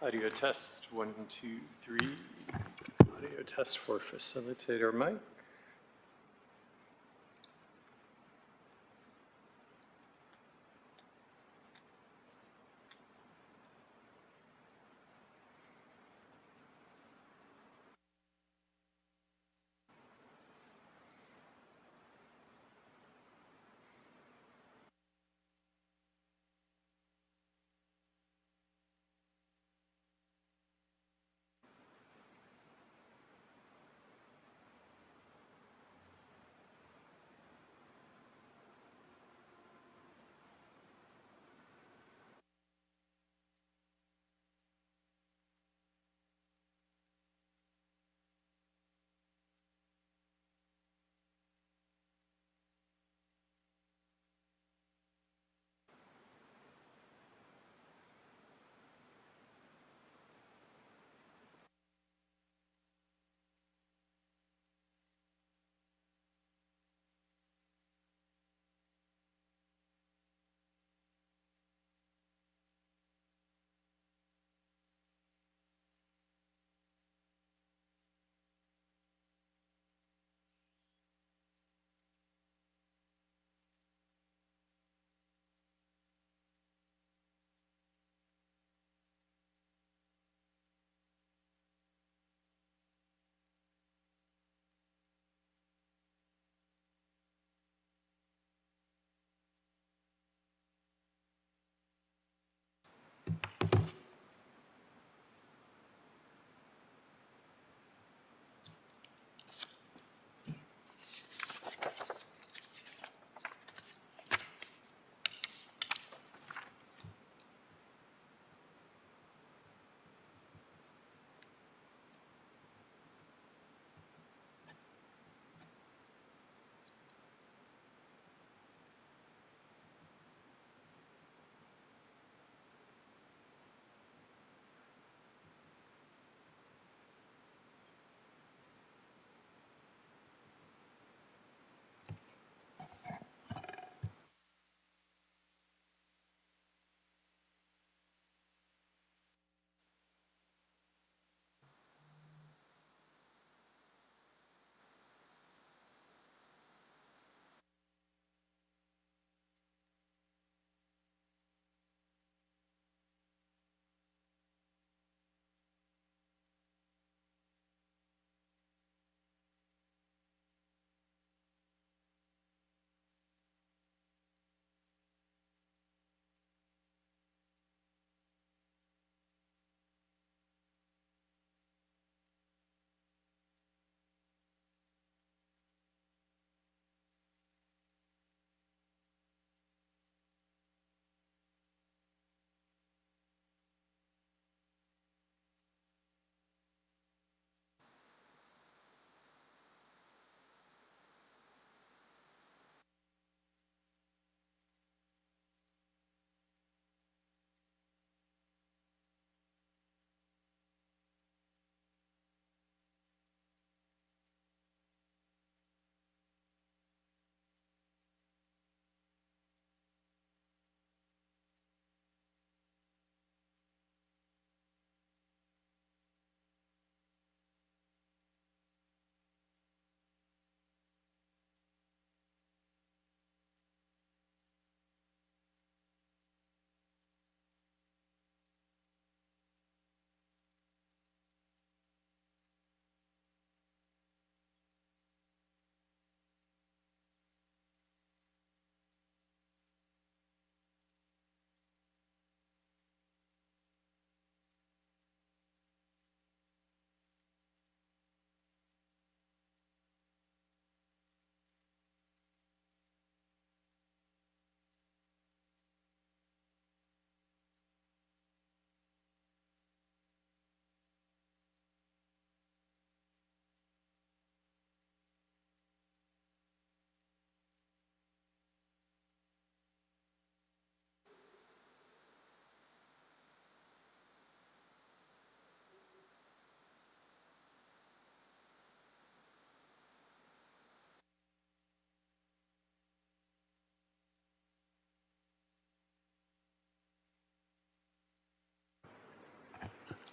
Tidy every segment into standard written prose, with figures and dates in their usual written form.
Audio test, 1, 2, 3. Audio test for facilitator Mike.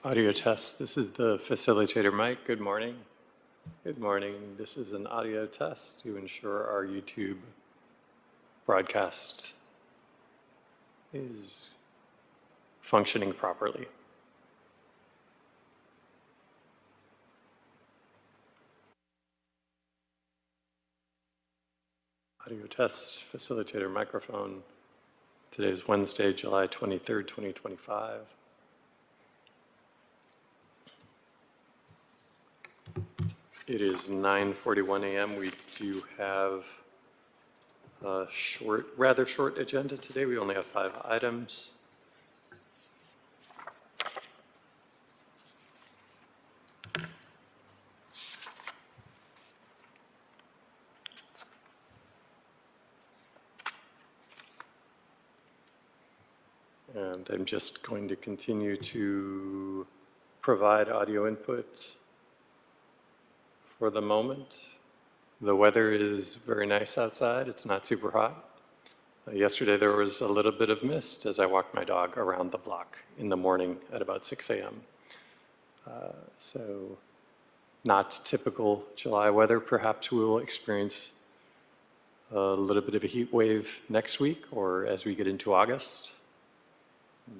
Audio test. This is the facilitator mic. Good morning. Good morning. This is an audio test to ensure our YouTube broadcast is functioning properly. Audio test, facilitator microphone. Today is Wednesday, July 23rd, 2025. It is 9:41 a.m. We do have a rather short agenda today. We only have 5 items. And I'm just going to continue to provide audio input for the moment. The weather is very nice outside. It's not super hot. Yesterday there was a little bit of mist as I walked my dog around the block in the morning at about 6 a.m. So not typical July weather. Perhaps we will experience a little bit of a heat wave next week or as we get into August.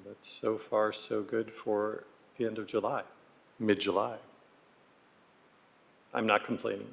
But so far, so good for the end of July, mid-July. I'm not complaining.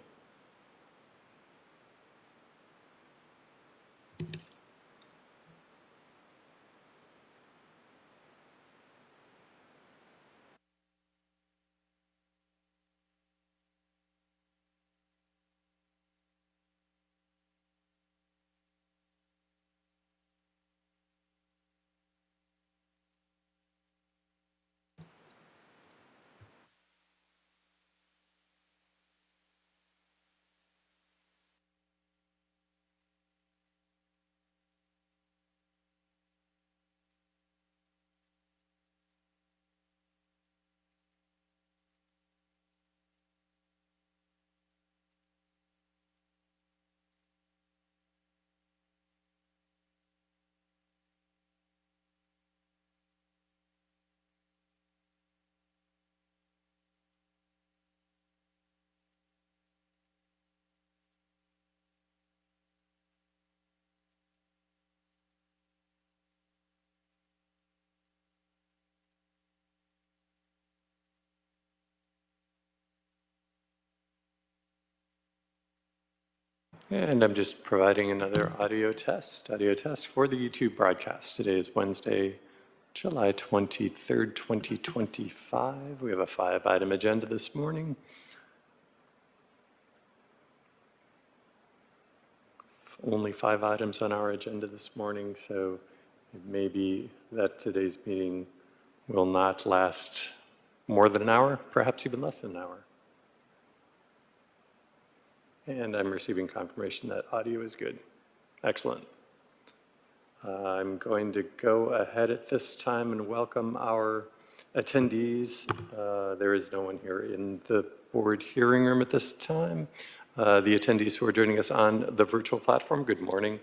And I'm just providing another audio test for the YouTube broadcast. Today is Wednesday, July 23rd, 2025. We have a 5-item agenda this morning. Only 5 items on our agenda this morning, so it may be that today's meeting will not last more than an hour, perhaps even less than an hour. And I'm receiving confirmation that audio is good. Excellent. I'm going to go ahead at this time and welcome our attendees. There is no one here in the board hearing room at this time. The attendees who are joining us on the virtual platform, good morning.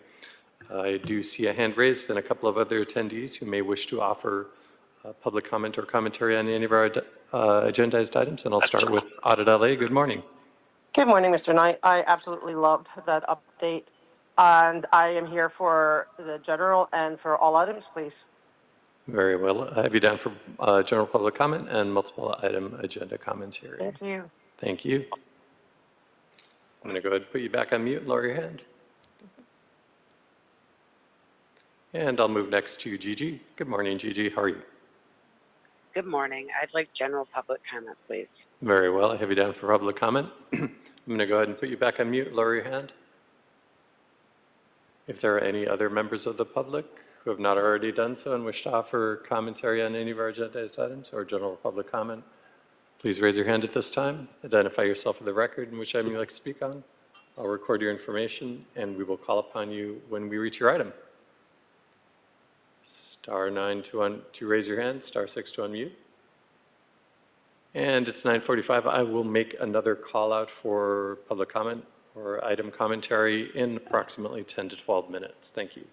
I do see a hand raised and a couple of other attendees who may wish to offer public comment or commentary on any of our agendized items, and I'll start with Audit LA. Good morning. Good morning, Mr. Knight. I absolutely loved that update, and I am here for the general and for all items, please. Very well. I have you down for general public comment and multiple item agenda commentary. Thank you. Thank you. I'm going to go ahead and put you back on mute and lower your hand. And I'll move next to Gigi. Good morning, Gigi. How are you? Good morning. I'd like general public comment, please. Very well. I have you down for public comment. I'm going to go ahead and put you back on mute. Lower your hand. If there are any other members of the public who have not already done so and wish to offer commentary on any of our agendized items or general public comment, please raise your hand at this time. Identify yourself for the record and which item you'd like to speak on. I'll record your information and we will call upon you when we reach your item. *9 to raise your hand, *6 to unmute. And it's 9:45. I will make another call out for public comment or item commentary in approximately 10 to 12 minutes. Thank you.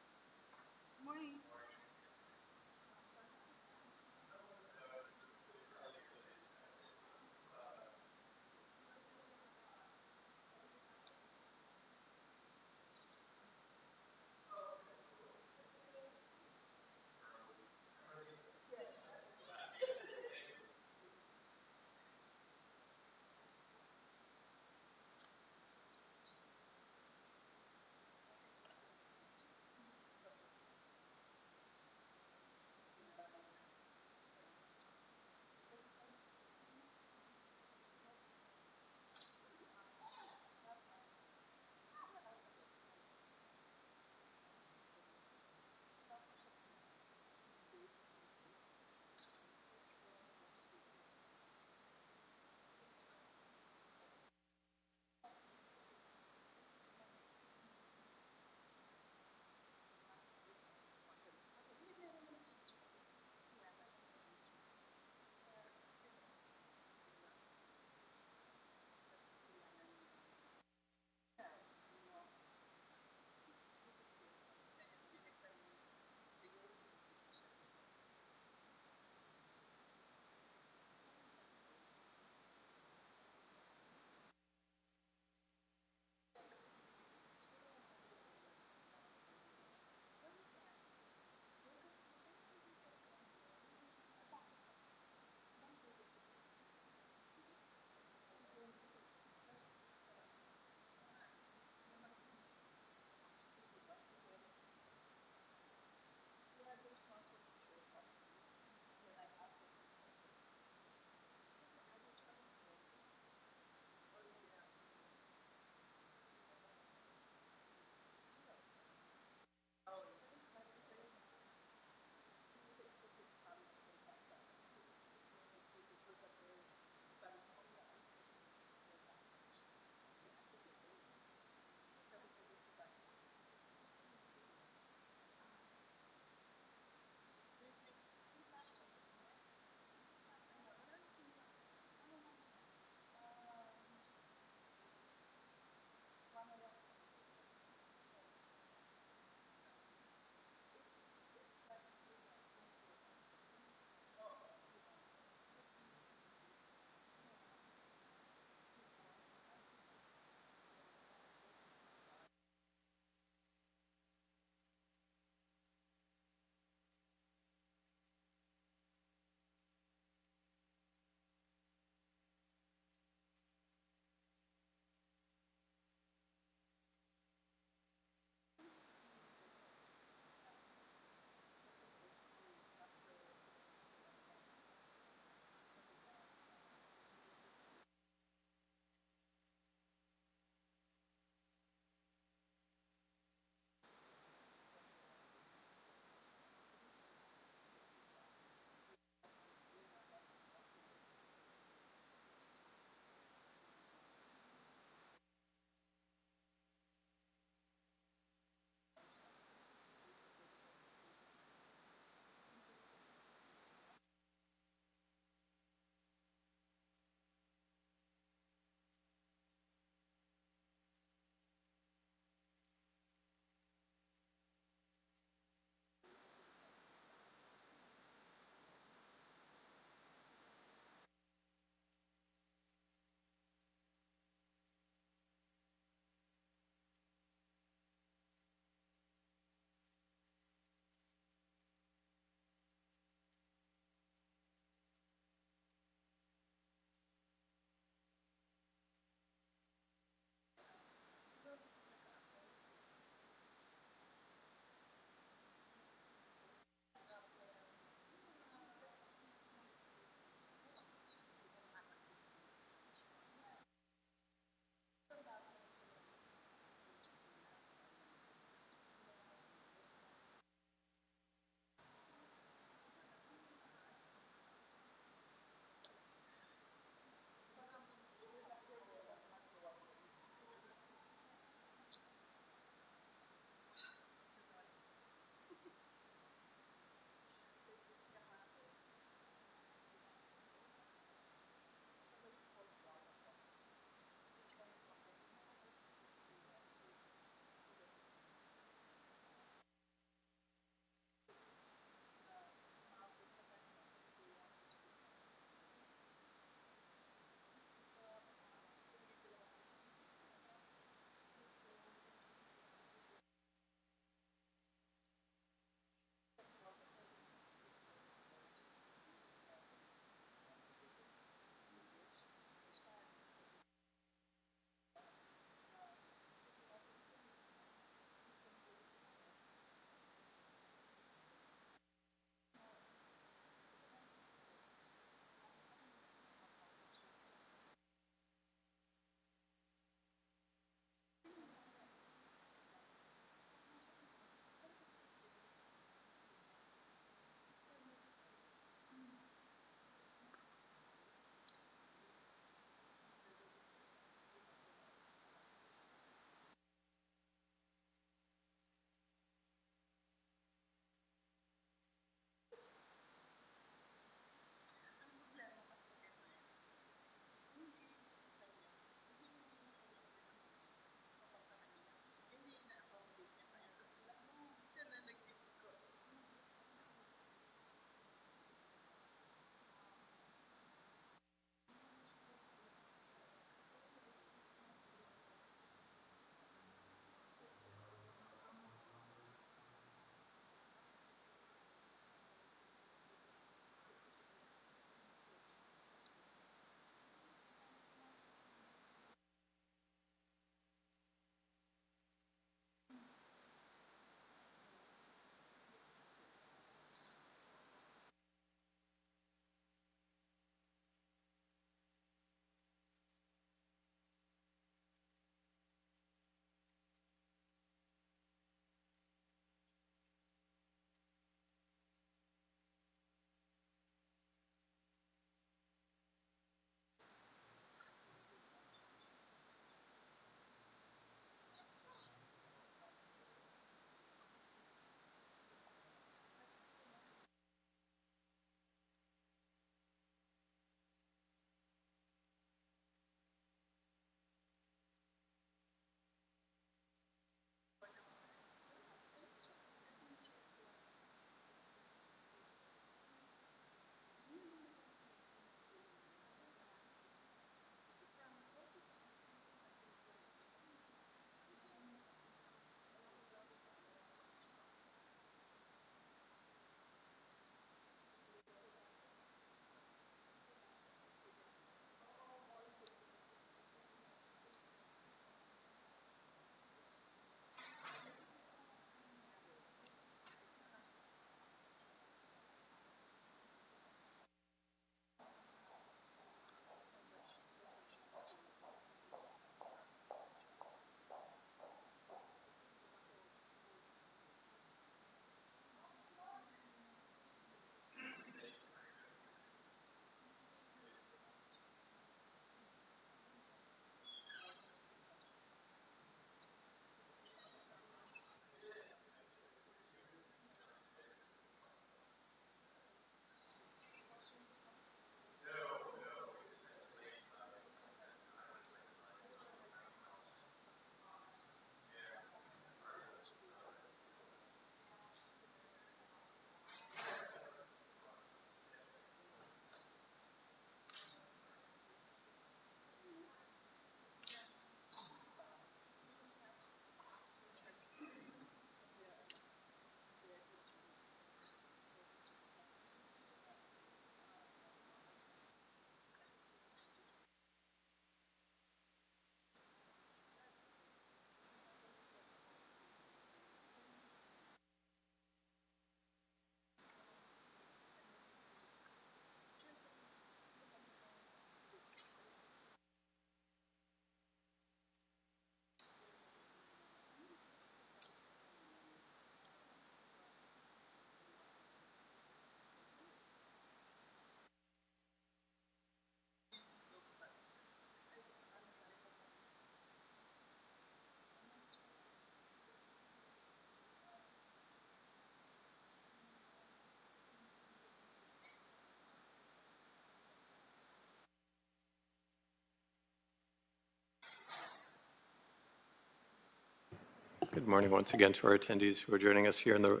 Good morning once again to our attendees who are joining us here in the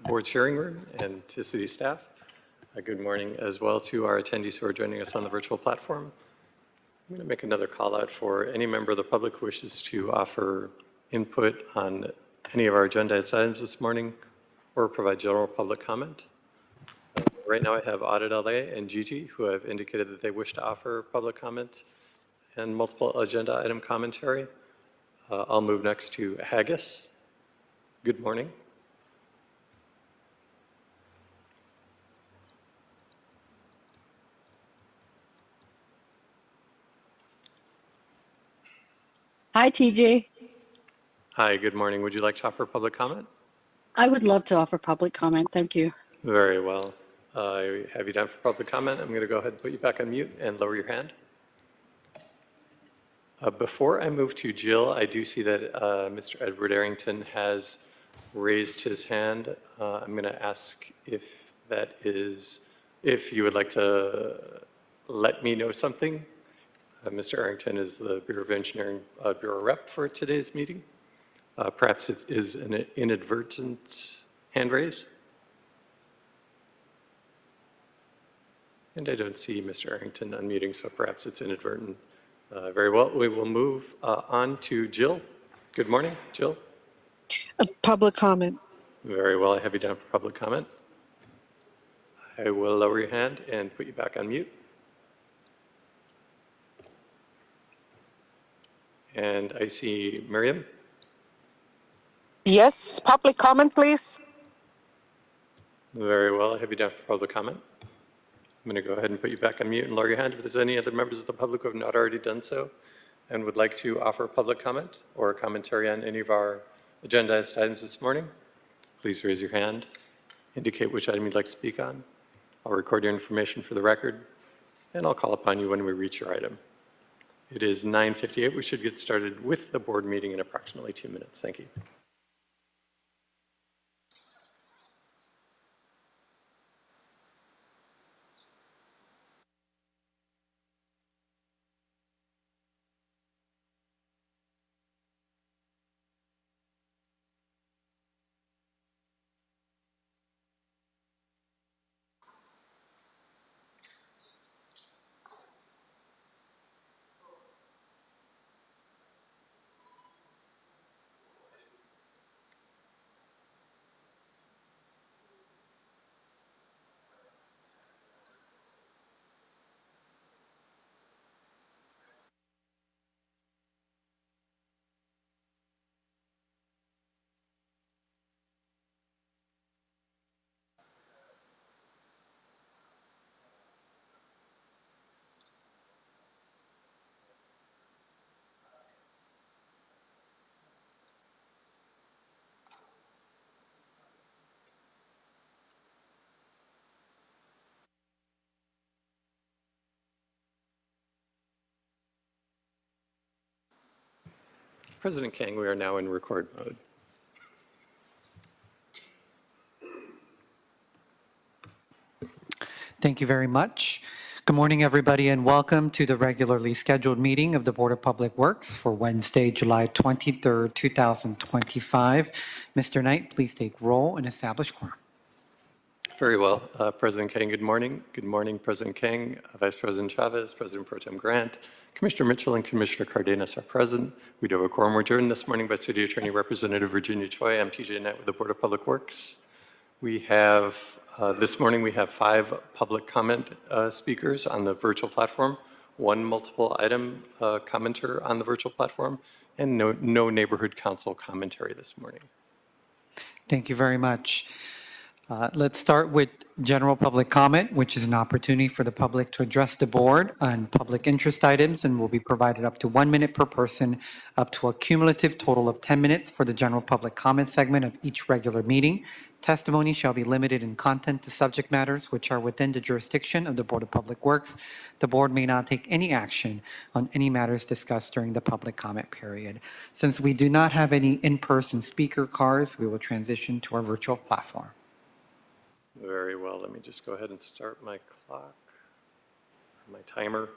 board's hearing room and to city staff. Good morning as well to our attendees who are joining us on the virtual platform. I'm going to make another call out for any member of the public who wishes to offer input on any of our agenda items this morning or provide general public comment. Right now I have Audit LA and Gigi who have indicated that they wish to offer public comment and multiple agenda item commentary. I'll move next to Haggis. Good morning. Hi, TJ. Hi, good morning. Would you like to offer public comment? I would love to offer public comment. Thank you. Very well. I have you down for public comment. I'm going to go ahead and put you back on mute and lower your hand. Before I move to Jill, I do see that Mr. Edward Arrington has raised his hand. I'm going to ask if you would like to let me know something. Mr. Arrington is the Bureau of Engineering Bureau rep for today's meeting. Perhaps it is an inadvertent hand raise. And I don't see Mr. Arrington unmuting, so perhaps it's inadvertent. Very well, we will move on to Jill. Good morning, Jill. Public comment. Very well, I have you down for public comment. I will lower your hand and put you back on mute. And I see Miriam. Yes, public comment, please. Very well, I have you down for public comment. I'm going to go ahead and put you back on mute and lower your hand. If there's any other members of the public who have not already done so and would like to offer public comment or commentary on any of our agendized items this morning, please raise your hand, indicate which item you'd like to speak on. I'll record your information for the record, and I'll call upon you when we reach your item. It is 9:58. We should get started with the board meeting in approximately 2 minutes. Thank you. President Kang, we are now in record mode. Thank you very much. Good morning, everybody, and welcome to the regularly scheduled meeting of the Board of Public Works for Wednesday, July 23rd, 2025. Mr. Knight, please take roll and establish quorum. Very well. President Kang, good morning. Good morning, President Kang, Vice President Chavez, President Pro Tem Grant, Commissioner Mitchell, and Commissioner Cardenas are present. We do have a quorum. We're adjourned this morning by City Attorney Representative Virginia Choi. I'm TJ Knight with the Board of Public Works. We have, this morning we have 5 public comment speakers on the virtual platform, 1 multiple item commenter on the virtual platform, and no neighborhood council commentary this morning. Thank you very much. Let's start with general public comment, which is an opportunity for the public to address the board on public interest items and will be provided up to 1 minute per person, up to a cumulative total of 10 minutes for the general public comment segment of each regular meeting. Testimony shall be limited in content to subject matters which are within the jurisdiction of the Board of Public Works. The board may not take any action on any matters discussed during the public comment period. Since we do not have any in-person speaker cards, we will transition to our virtual platform. Very well. Let me just go ahead and start my clock, my timer.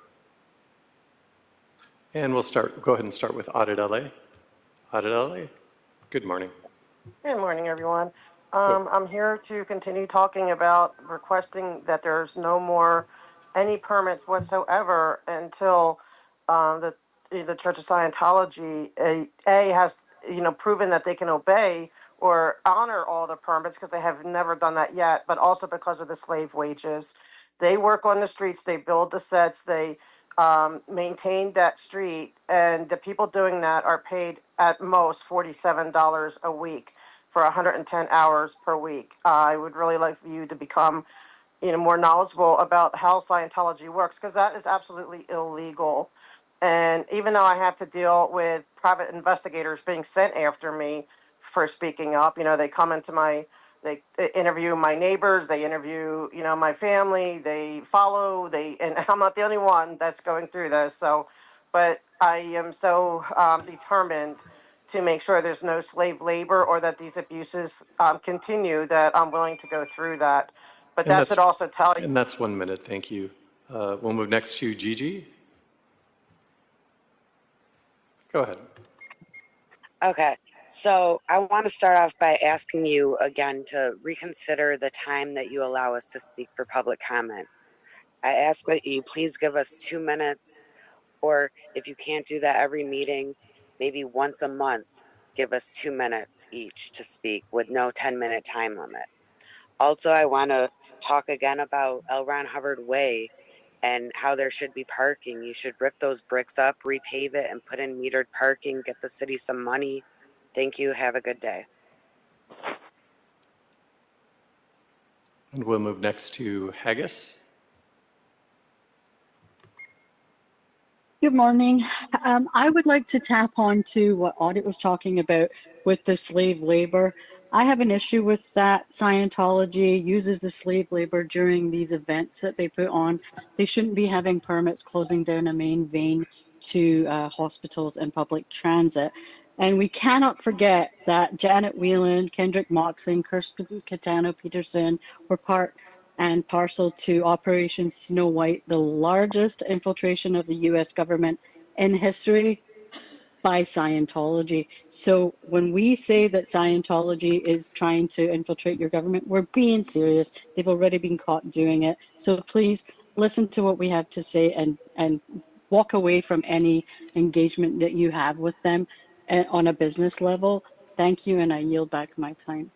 And we'll go ahead and start with Audit LA. Padadali, good morning. Good morning, everyone. Go. I'm here to continue talking about requesting that there's no more any permits whatsoever until the Church of Scientology has proven that they can obey or honor all the permits because they have never done that yet, but also because of the slave wages. They work on the streets, they build the sets, they maintain that street, and the people doing that are paid at most $47 a week for 110 hours per week. I would really like for you to become, more knowledgeable about how Scientology works because that is absolutely illegal. And even though I have to deal with private investigators being sent after me for speaking up, they come into they interview my neighbors, they interview, my family, they follow, and I'm not the only one that's going through this. So, but I am so determined to make sure there's no slave labor or that these abuses continue that I'm willing to go through that. But And that should also tell you. and that's 1 minute, thank you. We'll move next to Gigi. Go ahead. Okay, so I want to start off by asking you again to reconsider the time that you allow us to speak for public comment. I ask that you please give us 2 minutes, or if you can't do that every meeting, maybe once a month, give us 2 minutes each to speak with no 10-minute time limit. Also, I want to talk again about L. Ron Hubbard Way and how there should be parking. You should rip those bricks up, repave it, and put in metered parking, get the city some money. Thank you. Have a good day. And we'll move next to Haggis. Good morning. I would like to tap on to what Audit was talking about with the slave labor. I have an issue with that. Scientology uses the slave labor during these events that they put on. They shouldn't be having permits closing down a main vein to hospitals and public transit. And we cannot forget that Janet Whelan, Kendrick Moxon, Kirsten Catano Peterson were part and parcel to Operation Snow White, the largest infiltration of the US government in history by Scientology. So when we say that Scientology is trying to infiltrate your government, we're being serious. They've already been caught doing it. So please listen to what we have to say and walk away from any engagement that you have with them on a business level. Thank you, and I yield back my time.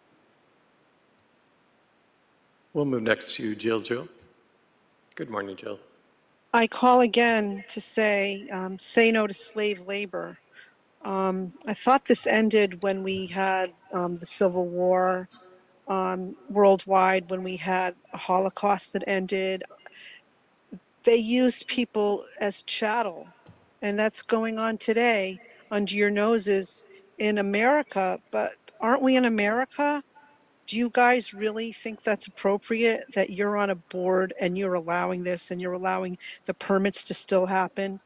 We'll move next to Jill. Good morning, Jill. I call again to say no to slave labor. I thought this ended when we had the Civil War worldwide, when we had a Holocaust that ended. They used people as chattel, and that's going on today under your noses in America. But aren't we in America? Do you guys really think that's appropriate that you're on a board and you're allowing this and you're allowing the permits to still happen?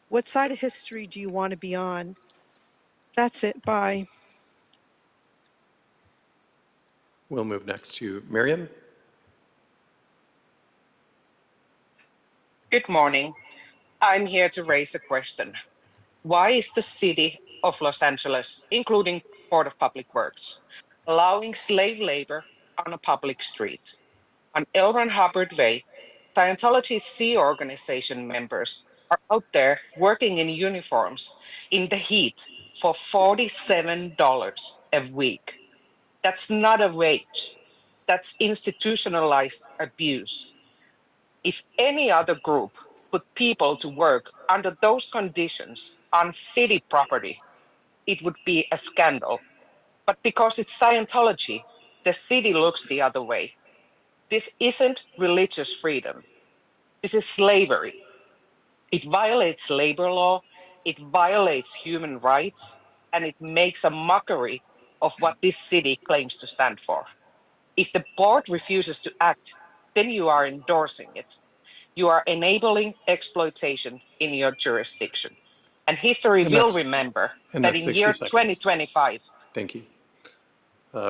What side of history do you want to be on? That's it. Bye. We'll move next to Miriam. Good morning. I'm here to raise a question. Why is the city of Los Angeles, including Port of Public Works, allowing slave labor on a public street? On L. Ron Hubbard Way, Scientology Sea Organization members are out there working in uniforms in the heat for $47 a week. That's not a wage. That's institutionalized abuse. If any other group put people to work under those conditions on city property, it would be a scandal. But because it's Scientology, the city looks the other way. This isn't religious freedom. This is slavery. It violates labor law, it violates human rights, and it makes a mockery of what this city claims to stand for. If the board refuses to act, then you are endorsing it. You are enabling exploitation in your jurisdiction. And history And will that's- remember and that that's in 60 year seconds. 2025, Thank you.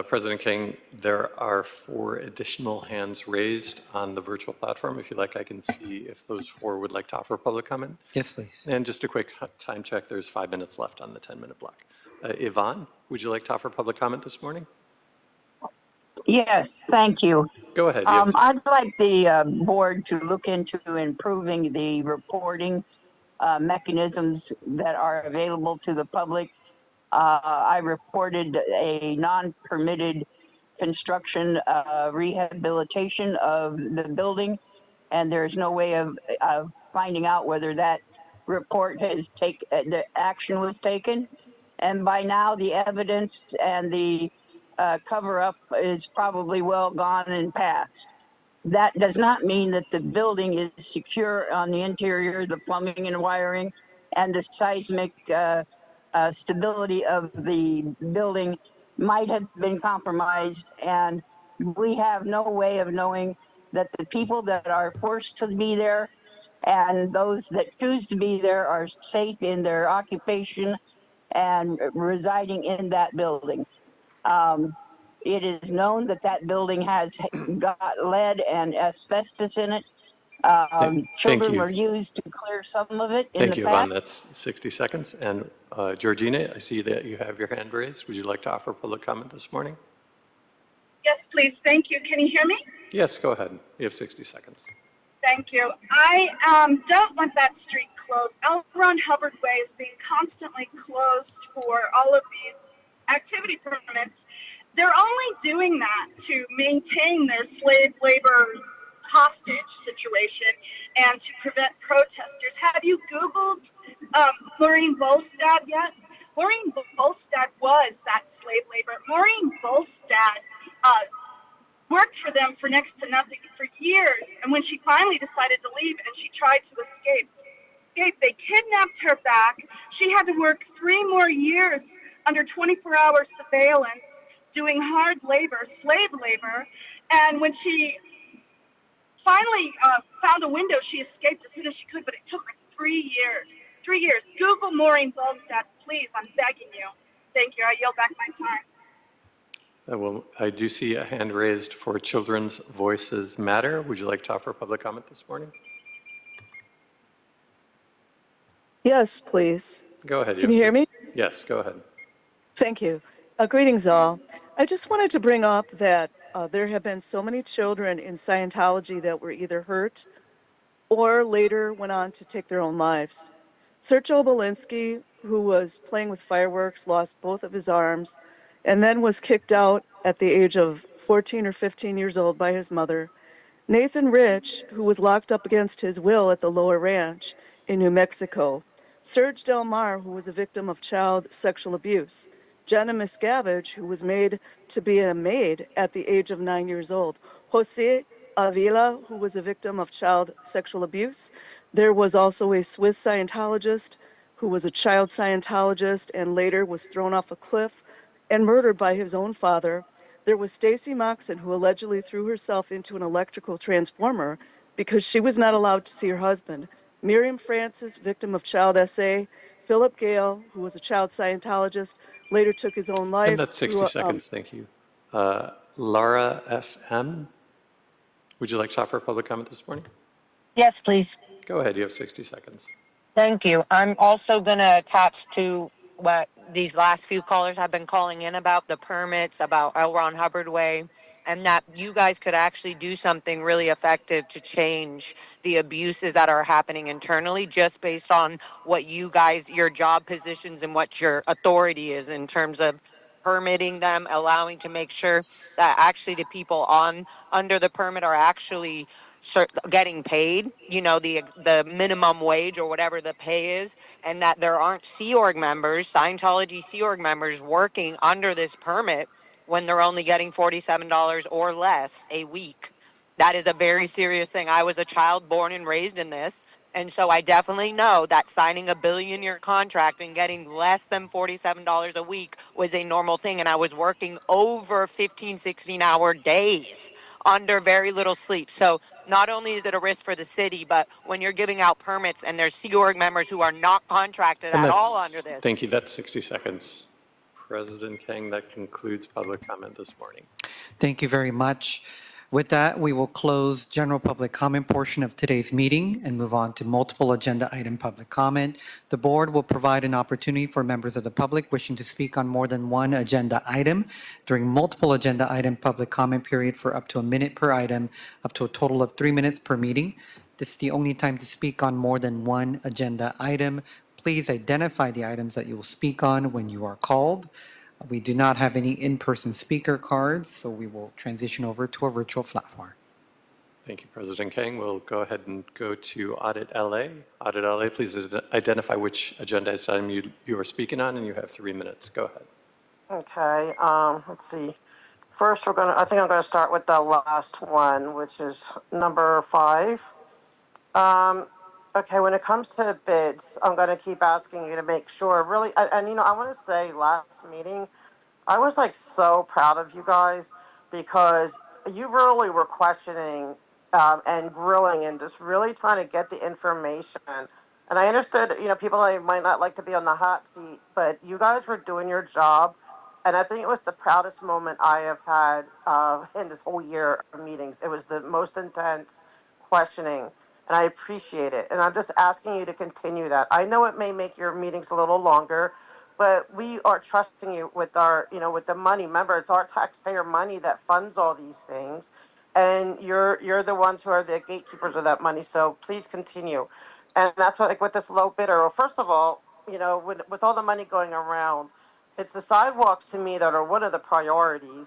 President King, there are 4 additional hands raised on the virtual platform. If you like, I can see if those 4 would like to offer public comment. Yes, please. And just a quick time check, there's 5 minutes left on the 10-minute block. Yvonne, would you like to offer public comment this morning? Yes, thank you. Go ahead. Yes. I'd like the board to look into improving the reporting mechanisms that are available to the public. I reported a non-permitted construction rehabilitation of the building, and there's no way of finding out whether that report has the action was taken. And by now, the evidence and the cover up is probably well gone and past. That does not mean that the building is secure on the interior, the plumbing and wiring, and the seismic stability of the building might have been compromised. And we have no way of knowing that the people that are forced to be there and those that choose to be there are safe in their occupation and residing in that building. It is known that that building has got lead and asbestos in it. Children you. were used to clear some of it in Thank the you, past. Yvonne. That's 60 seconds. And Georgina, I see that you have your hand raised. Would you like to offer public comment this morning? Yes, please. Thank you. Can you hear me? Yes, go ahead. You have 60 seconds. Thank you. I don't want that street closed. L. Ron Hubbard Way is being constantly closed for all of these activity permits. They're only doing that to maintain their slave labor hostage situation and to prevent protesters. Have you Googled Maureen Bolstad yet? Maureen Bolstad was that slave labor. Maureen Bolstad worked for them for next to nothing for years. And when she finally decided to leave and she tried to escape, they kidnapped her back. She had to work 3 more years under 24-hour surveillance, doing hard labor, slave labor. And when she finally found a window, she escaped as soon as she could, but it took her 3 years. 3 years. Google Maureen Bolstad, please. I'm begging you. Thank you. I yield back my time. Well, I do see a hand raised for Children's Voices Matter. Would you like to offer public comment this morning? Yes, please. Go ahead. Can you hear me? Yes, go ahead. Thank you. Greetings, all. I just wanted to bring up that there have been so many children in Scientology that were either hurt or later went on to take their own lives. Sergio Belinsky, who was playing with fireworks, lost both of his arms and then was kicked out at the age of 14 or 15 years old by his mother. Nathan Rich, who was locked up against his will at the Lower Ranch in New Mexico. Serge Del Mar, who was a victim of child sexual abuse. Jenna Miscavige, who was made to be a maid at the age of 9 years old. Jose Avila, who was a victim of child sexual abuse. There was also a Swiss Scientologist who was a child Scientologist and later was thrown off a cliff and murdered by his own father. There was Stacy Moxon, who allegedly threw herself into an electrical transformer because she was not allowed to see her husband. Miriam Francis, victim of child SA. Philip Gale, who was a child Scientologist, later took his own life. And that's 60 seconds. Thank you. Laura FM, would you like to offer public comment this morning? Yes, please. Go ahead. You have 60 seconds. Thank you. I'm also going to attach to what these last few callers have been calling in about, the permits, about L. Ron Hubbard Way, and that you guys could actually do something really effective to change the abuses that are happening internally just based on what you guys, your job positions and what your authority is in terms of permitting them, allowing to make sure that actually the people under the permit are actually getting paid, you know, the minimum wage or whatever the pay is, and that there aren't Sea Org members, Scientology Sea Org members working under this permit when they're only getting $47 or less a week. That is a very serious thing. I was a child born and raised in this. And so I definitely know that signing a billion-year contract and getting less than $47 a week was a normal thing. And I was working over 15, 16-hour days under very little sleep. So not only is it a risk for the city, but when you're giving out permits and there's Sea Org members who are not contracted And at all under this. Thank you. That's 60 seconds. President Kang, that concludes public comment this morning. Thank you very much. With that, we will close general public comment portion of today's meeting and move on to multiple agenda item public comment. The board will provide an opportunity for members of the public wishing to speak on more than one agenda item during multiple agenda item public comment period for up to a minute per item, up to a total of 3 minutes per meeting. This is the only time to speak on more than one agenda item. Please identify the items that you will speak on when you are called. We do not have any in-person speaker cards, so we will transition over to a virtual platform. Thank you, President Kang. We'll go ahead and go to Audit LA. Audit LA, please identify which agenda item you are speaking on, and you have 3 minutes. Go ahead. Okay, let's see. First, I think I'm gonna start with the last one, which is number 5. Okay, when it comes to bids, I'm gonna keep asking you to make sure, really, and I wanna say last meeting, I was like so proud of you guys because you really were questioning and grilling and just really trying to get the information. And I understood, people might not like to be on the hot seat, but you guys were doing your job. And I think it was the proudest moment I have had in this whole year of meetings. It was the most intense questioning, and I appreciate it. And I'm just asking you to continue that. I know it may make your meetings a little longer, but we are trusting you with our, with the money. Remember, it's our taxpayer money that funds all these things, and you're the ones who are the gatekeepers of that money. So please continue. And that's what, like with this low bidder. Well, first of all, with all the money going around, it's the sidewalks to me that are one of the priorities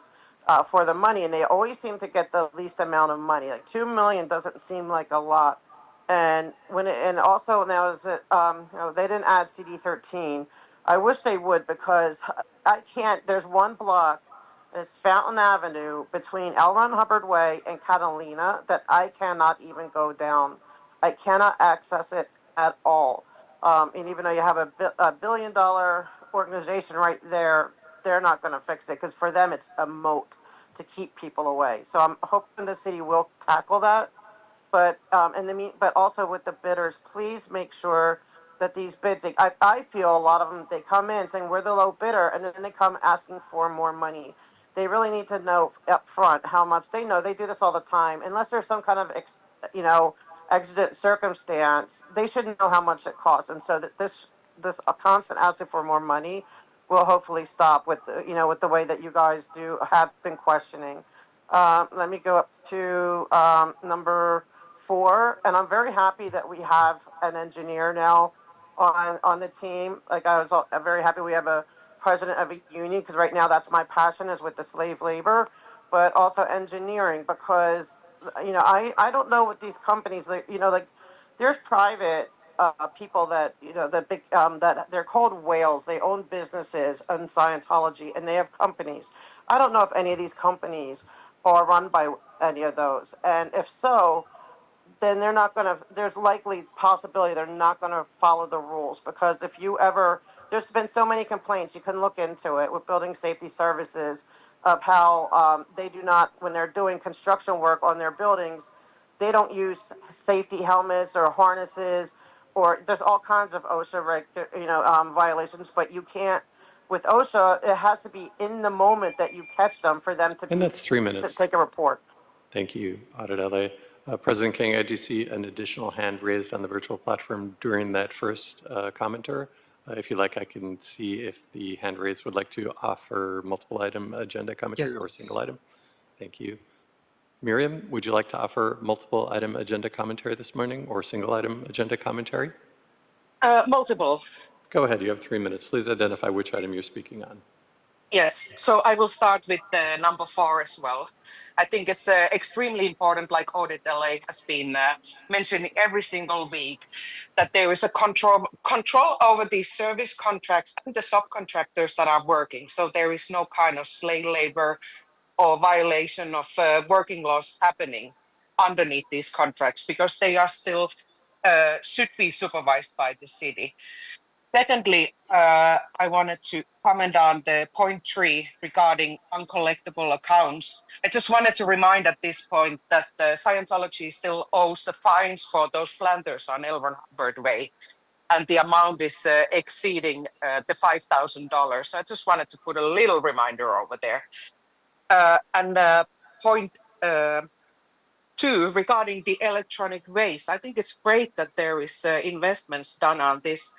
for the money, and they always seem to get the least amount of money. Like $2 million doesn't seem like a lot. And and also now is that they didn't add CD13. I wish they would because I can't. There's one block, and it's Fountain Avenue between L. Ron Hubbard Way and Catalina that I cannot even go down. I cannot access it at all. And even though you have a $1 billion organization right there, they're not going to fix it because for them it's a moat to keep people away. So I'm hoping the city will tackle that. But but also with the bidders, please make sure that these bids. I feel a lot of them, they come in saying we're the low bidder, and then they come asking for more money. They really need to know up front how much they know. They do this all the time, unless there's some kind of exigent circumstance. They should know how much it costs, and so that this constant asking for more money will hopefully stop with with the way that you guys have been questioning. Let me go up to number 4, and I'm very happy that we have an engineer now on the team. Like I was very happy we have a president of a union because right now that's my passion is with the slave labor, but also engineering because I don't know what these companies like there's private people that the big that they're called whales. They own businesses in Scientology and they have companies. I don't know if any of these companies are run by any of those, and if so, then they're not going to, there's likely possibility they're not going to follow the rules because if you ever, there's been so many complaints, you can look into it with building safety services of how they do not, when they're doing construction work on their buildings, they don't use safety helmets or harnesses, or there's all kinds of OSHA violations, but you can't, with OSHA, it has to be in the moment that you catch them for them to And that's 3 minutes. to take a report. Thank you, Audit LA. President King, I do see an additional hand raised on the virtual platform during that first commenter. If you like, I can see if the hand raised would like to offer multiple item agenda commentary or single item. Thank you. Miriam, would you like to offer multiple item agenda commentary this morning or single item agenda commentary? Multiple. Go ahead, you have 3 minutes. Please identify which item you're speaking on. Yes, so I will start with number 4 as well. I think it's extremely important, like Audit LA has been mentioning every single week, that there is a control over these service contracts and the subcontractors that are working. So there is no kind of slave labor or violation of working laws happening underneath these contracts because they are still should be supervised by the city. Secondly, I wanted to comment on the point 3 regarding uncollectible accounts. I just wanted to remind at this point that Scientology still owes the fines for those planters on L. Ron Hubbard Way. and the amount is exceeding the $5,000. So I just wanted to put a little reminder over there. And point 2, regarding the electronic waste, I think it's great that there is investments done on this,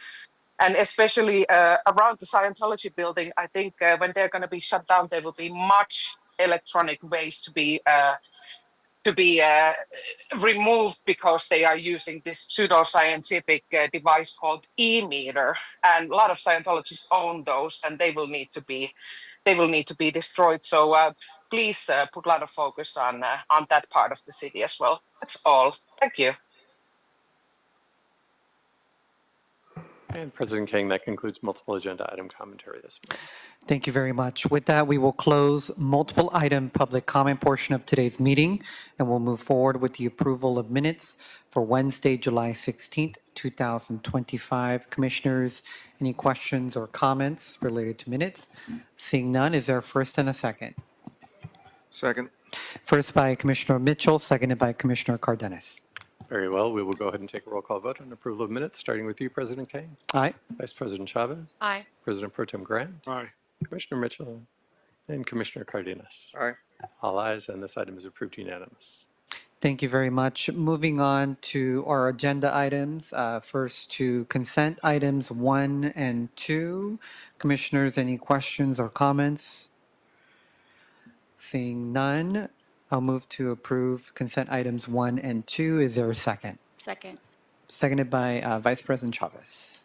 and especially around the Scientology building. I think when they're going to be shut down, there will be much electronic waste to be removed, because they are using this pseudoscientific device called e-meter, and a lot of Scientologists own those, and they will need to be destroyed. So please put a lot of focus on that part of the city as well. That's all. Thank you. And President Kang, that concludes multiple agenda item commentary this morning. Thank you very much. With that, we will close multiple item public comment portion of today's meeting, and we'll move forward with the approval of minutes for Wednesday, July 16th, 2025. Commissioners, any questions or comments related to minutes? Seeing none, is there a first and a second? Second. First by Commissioner Mitchell, seconded by Commissioner Cardenas. Very well. We will go ahead and take a roll call vote on approval of minutes, starting with you, President Kang. Aye. Vice President Chavez. Aye. President Pro Tem Grant. Aye. Commissioner Mitchell. And Commissioner Cardenas. Aye. All ayes, and this item is approved unanimous. Thank you very much. Moving on to our agenda items. First to consent items 1 and 2. Commissioners, any questions or comments? Seeing none, I'll move to approve consent items 1 and 2. Is there a second? Second. Seconded by Vice President Chavez.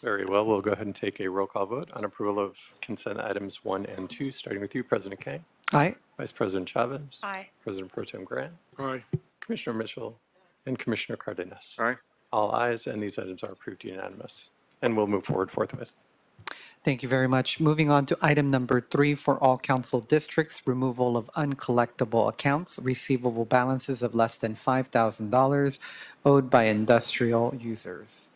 Very well. We'll go ahead and take a roll call vote on approval of consent items 1 and 2, starting with you, President Kang. Aye. Vice President Chavez. Aye. President Pro Tem Grant. Aye. Commissioner Mitchell. And Commissioner Cardenas. Aye. All ayes, and these items are approved unanimous. And we'll move forward forthwith. Thank you very much. Moving on to item number 3 for all council districts, removal of uncollectible accounts, receivable balances of less than $5,000 owed by industrial users.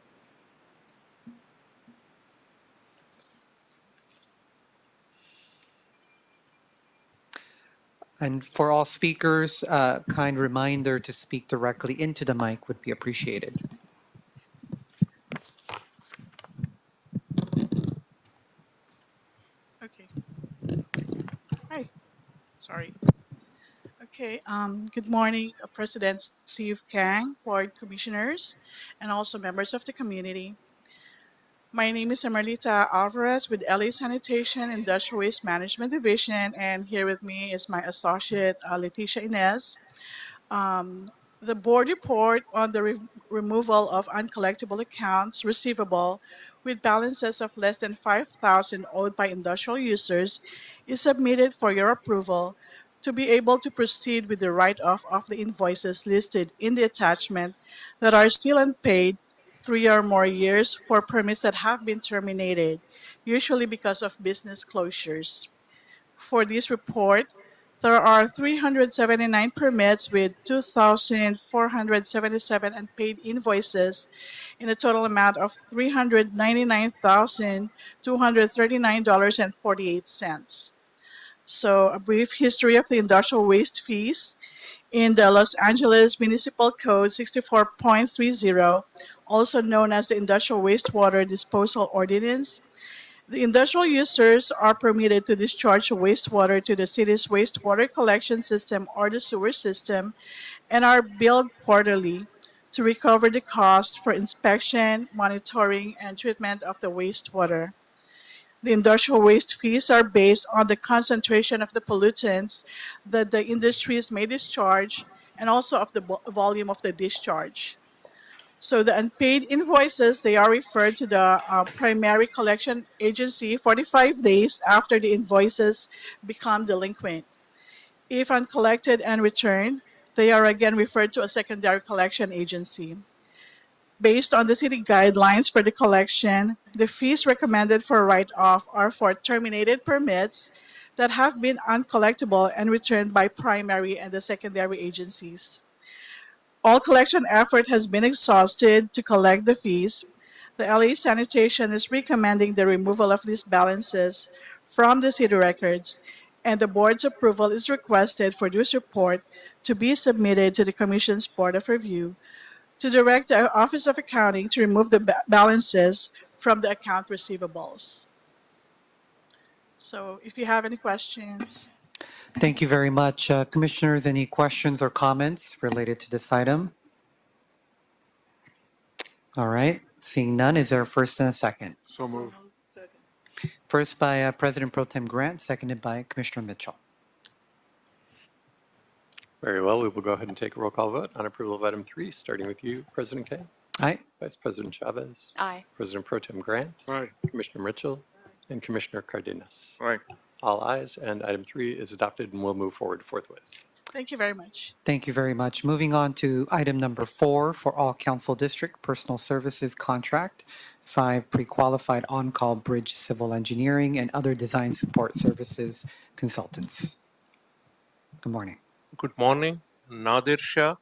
And for all speakers, kind reminder to speak directly into the mic would be appreciated. Okay. Hi. Sorry. Okay. Good morning, President Steve Kang, board commissioners, and also members of the community. My name is Emerlita Alvarez with LA Sanitation Industrial Waste Management Division, and here with me is my associate, Leticia Inez. The board report on the removal of uncollectible accounts receivable with balances of less than $5,000 owed by industrial users is submitted for your approval to be able to proceed with the write-off of the invoices listed in the attachment that are still unpaid 3 or more years for permits that have been terminated, usually because of business closures. For this report, there are 379 permits with 2,477 unpaid invoices in a total amount of $399,239.48. So a brief history of the industrial waste fees. In the Los Angeles Municipal Code 64.30, also known as the Industrial Wastewater Disposal Ordinance, the industrial users are permitted to discharge wastewater to the city's wastewater collection system or the sewer system and are billed quarterly to recover the cost for inspection, monitoring, and treatment of the wastewater. The industrial waste fees are based on the concentration of the pollutants that the industries may discharge and also of the volume of the discharge. So the unpaid invoices, they are referred to the primary collection agency 45 days after the invoices become delinquent. If uncollected and returned, they are again referred to a secondary collection agency. Based on the city guidelines for the collection, the fees recommended for write-off are for terminated permits that have been uncollectible and returned by primary and the secondary agencies. All collection effort has been exhausted to collect the fees. The LA Sanitation is recommending the removal of these balances from the city records, and the board's approval is requested for this report to be submitted to the Commission's Board of Review to direct the Office of Accounting to remove the balances from the account receivables. So if you have any questions. Thank you very much. Commissioners, any questions or comments related to this item? All right, seeing none, is there a first and a second? So move. First by President Pro Tem Grant, seconded by Commissioner Mitchell. Very well, we will go ahead and take a roll call vote on approval of item 3, starting with you, President Kay, Aye. Vice President Chavez, Aye. President Pro Tem Grant, Aye. Commissioner Mitchell, and Commissioner Cardenas. Aye. All ayes, and item 3 is adopted and will move forward forthwith. Thank you very much. Thank you very much. Moving on to item number 4 for all council district personal services contract. 5, pre-qualified on-call bridge civil engineering and other design support services consultants. Good morning. Good morning, Nadir Shah,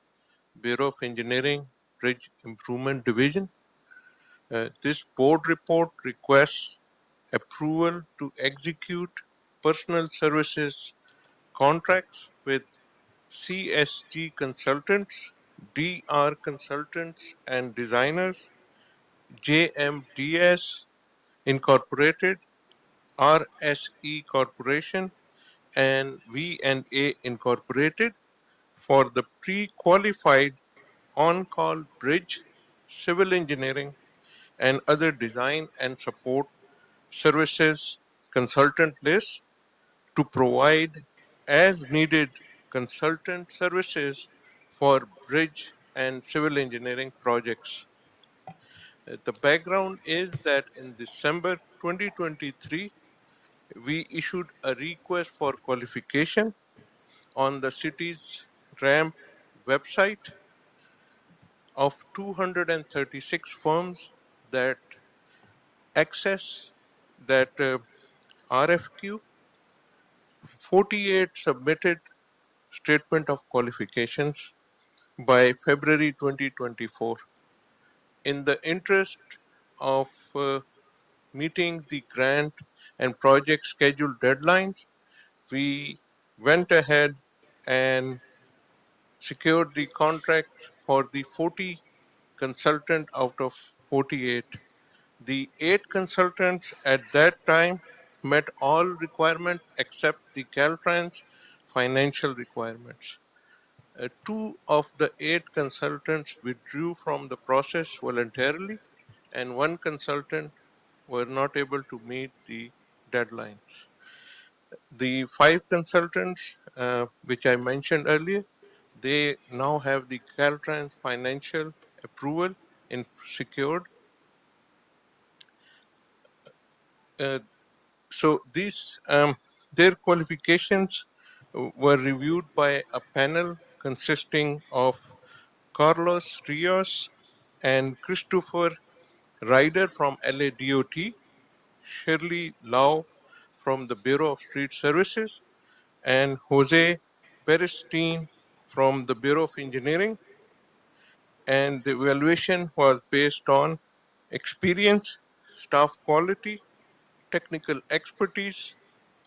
Bureau of Engineering, Bridge Improvement Division. This board report requests approval to execute personal services contracts with CSG Consultants, DR Consultants and Designers, JMDS Incorporated, RSE Corporation, and V&A Incorporated for the pre-qualified on-call bridge, civil engineering, and other design and support services consultant list to provide as needed consultant services for bridge and civil engineering projects. The background is that in December 2023, we issued a request for qualification on the city's RAMP website of 236 firms that access that RFQ. 48 submitted statement of qualifications by February 2024. In the interest of meeting the grant and project schedule deadlines, we went ahead and secured the contracts for the 40 consultant out of 48. The 8 consultants at that time met all requirements except the Caltrans financial requirements. 2 of the 8 consultants withdrew from the process voluntarily, and 1 consultant were not able to meet the deadlines. The 5 consultants, which I mentioned earlier, they now have the Caltrans financial approval secured. So these their qualifications were reviewed by a panel consisting of Carlos Rios and Christopher Ryder from LADOT, Shirley Lau from the Bureau of Street Services, and Jose Perestein from the Bureau of Engineering. And the evaluation was based on experience, staff quality, technical expertise,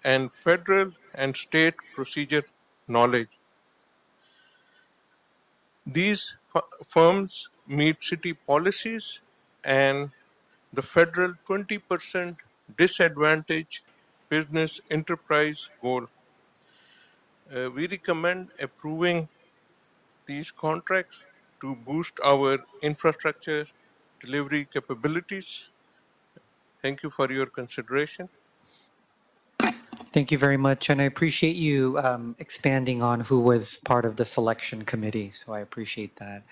and federal and state procedure knowledge. These firms meet city policies and the federal 20% disadvantage business enterprise goal. We recommend approving these contracts to boost our infrastructure delivery capabilities. Thank you for your consideration. Thank you very much, and I appreciate you expanding on who was part of the selection committee, so I appreciate that.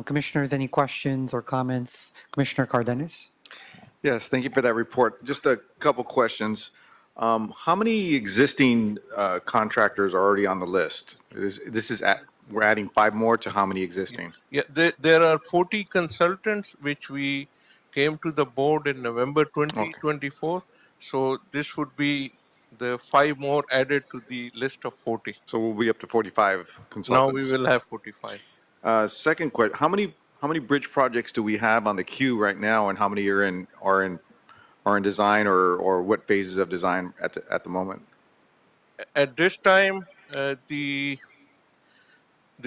Commissioners, any questions or comments? Commissioner Cardenas? Yes, thank you for that report. Just a couple questions. How many existing contractors are already on the list? We're adding 5 more to how many existing? Yeah, there are 40 consultants which we came to the board in November 2024. Okay. So this would be the 5 more added to the list of 40. So we'll be up to 45 consultants. Now we will have 45. Second question: How many bridge projects do we have on the queue right now, and how many are in design or what phases of design at the moment? At this time, the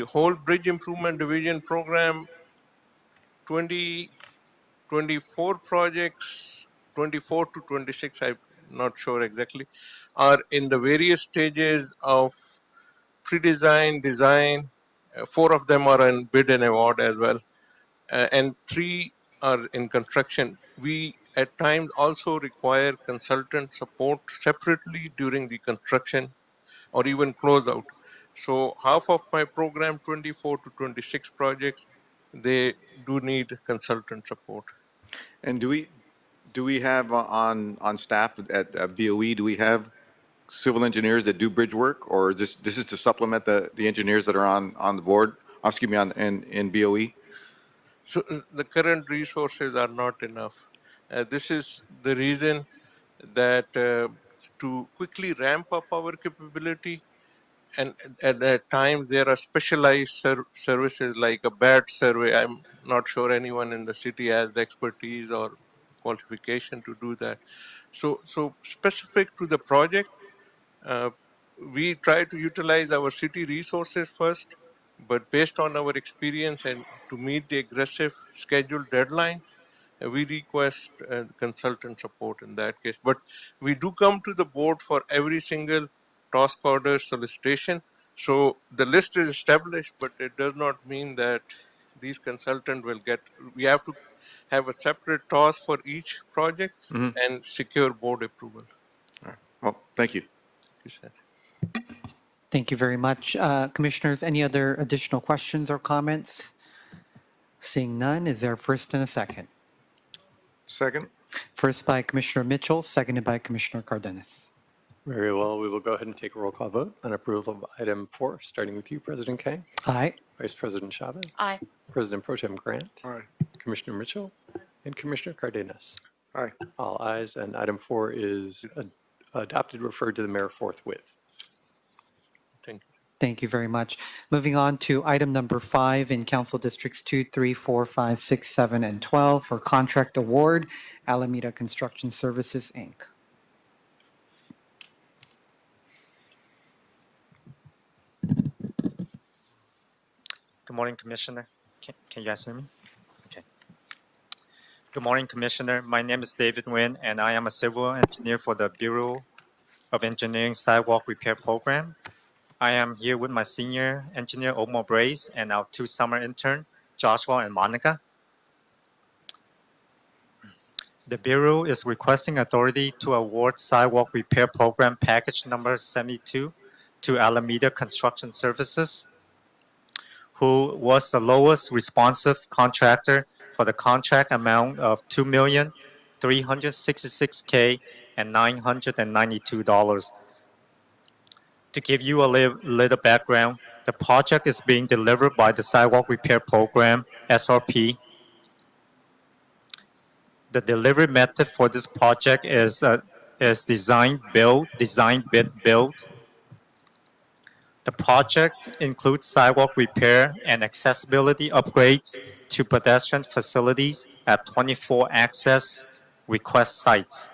whole Bridge Improvement Division program 24 projects, 24 to 26, I'm not sure exactly, are in the various stages of pre-design, design. 4 of them are in bid and award as well, and 3 are in construction. We at times also require consultant support separately during the construction or even closeout. So half of my program, 24 to 26 projects, they do need consultant support. And do we have on staff at BOE, do we have civil engineers that do bridge work, or this is to supplement the engineers that are on the board, excuse me, in BOE? So the current resources are not enough. This is the reason that to quickly ramp up our capability, and at times there are specialized services like a BAT survey. I'm not sure anyone in the city has the expertise or qualification to do that. So specific to the project, uh, we try to utilize our city resources first, but based on our experience and to meet the aggressive scheduled deadlines, we request consultant support in that case. But we do come to the board for every single task order solicitation. So the list is established, but it does not mean that these consultants will get, we have to have a separate task for each project Mhm. and secure board approval. All right. Well, thank you. You said. Thank you very much. Commissioners, any other additional questions or comments? Seeing none, is there a first and a second? Second? First by Commissioner Mitchell, seconded by Commissioner Cardenas. Very well, we will go ahead and take a roll call vote on approval of item 4, starting with you, President Kang, Aye. Vice President Chavez. Aye. President Pro Tem Grant. Aye. Commissioner Mitchell. And Commissioner Cardenas. Aye. All ayes, and item 4 is adopted, referred to the mayor forthwith. Thank you. Thank you very much. Moving on to item number 5 in Council Districts 2, 3, 4, 5, 6, 7, and 12 for contract award, Alameda Construction Services, Inc. Good morning, Commissioner. Can you guys hear me? Okay. Good morning, Commissioner. My name is David Nguyen, and I am a civil engineer for the Bureau of Engineering Sidewalk Repair Program. I am here with my senior engineer, Omar Brace, and our 2 summer intern, Joshua and Monica. The Bureau is requesting authority to award Sidewalk Repair Program Package Number 72 to Alameda Construction Services, who was the lowest responsive contractor for the contract amount of $2,366,992. To give you a little background, the project is being delivered by the Sidewalk Repair Program, SRP. The delivery method for this project is design, build, design, bid, build. The project includes sidewalk repair and accessibility upgrades to pedestrian facilities at 24 access request sites.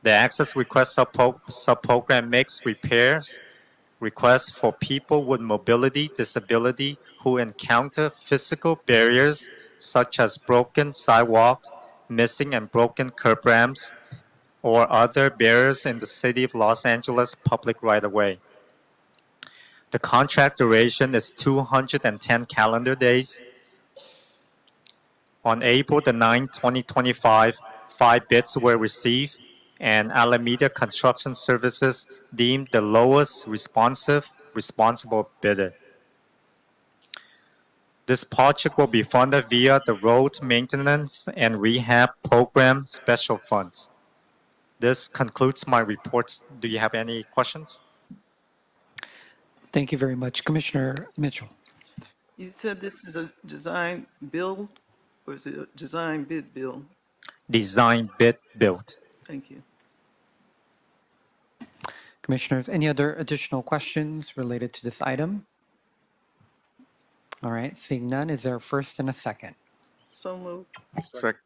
The access request subprogram makes repairs requests for people with mobility disability who encounter physical barriers such as broken sidewalks, missing and broken curb ramps, or other barriers in the City of Los Angeles public right-of-way. The contract duration is 210 calendar days. On April the 9th, 2025, 5 bids were received, and Alameda Construction Services deemed the lowest responsible bidder. This project will be funded via the Road Maintenance and Rehab Program Special Funds. This concludes my reports. Do you have any questions? Thank you very much. Commissioner Mitchell. You said this is a design build, or is it a design bid build? Design, bid, build. Thank you. Commissioners, any other additional questions related to this item? All right, seeing none, is there a first and a second? So moved. Second.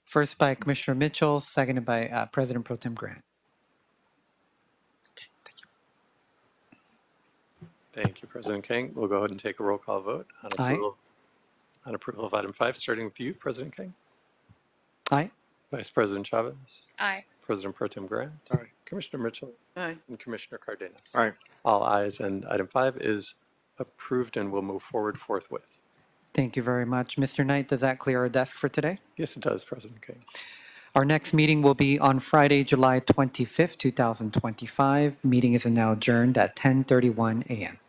First by Commissioner Mitchell, seconded by President Pro Tem Grant. Thank you, President King. We'll go ahead and take a roll call vote on Aye. approval. On approval of item 5, starting with you, President King, Aye. Vice President Chavez, Aye. President Pro Tem Grant, Aye. Commissioner Mitchell, Aye. and Commissioner Cardenas. Aye. All ayes, and item 5 is approved and will move forward forthwith. Thank you very much. Mr. Knight, does that clear our desk for today? Yes, it does, President King. Our next meeting will be on Friday, July 25th, 2025. Meeting is now adjourned at 10:31 a.m.